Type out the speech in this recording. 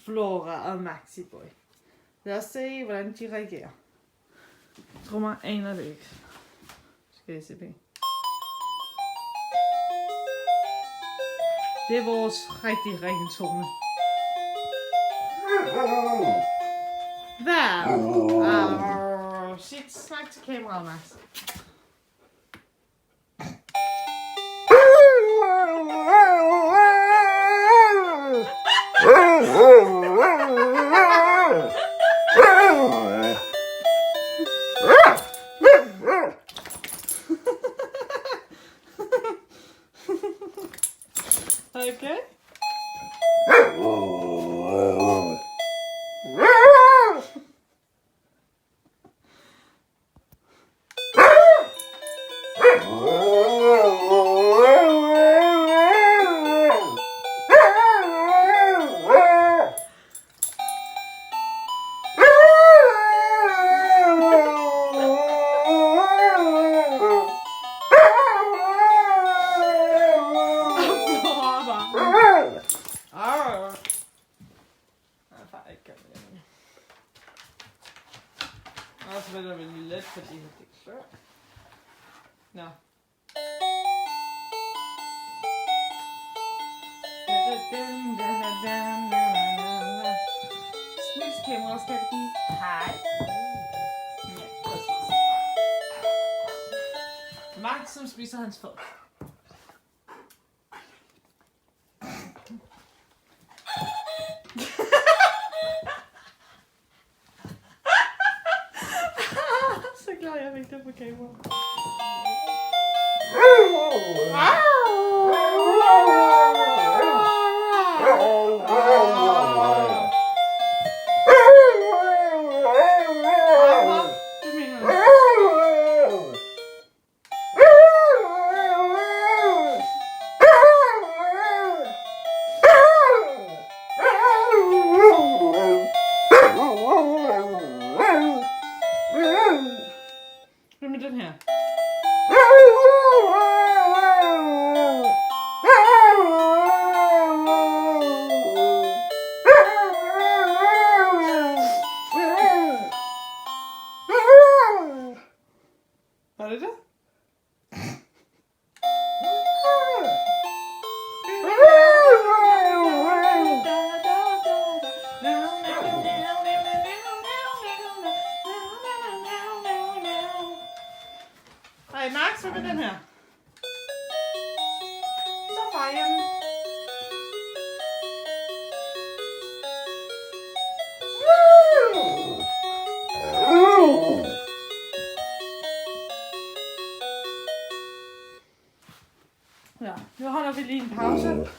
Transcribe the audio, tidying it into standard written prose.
Flora og Maxi Boy. Lad os se, hvordan de reagerer. Trummer aner det ikke. Skal jeg se det? Det er vores rigtig ringetone. Hvad? Shit, snak til kameraet, Max. Okay. Og så vælger vi lige let, fordi det er klart. Nå. Smilskamera skal det give. Hej. Ja, præcis. Max, som spiser hans fod. Så glad jeg fik det på kamera. Hvad med den her? Var det det? Ej, Max, hvad med den her? Så fejrer den. Ja, nu holder vi lige en pause.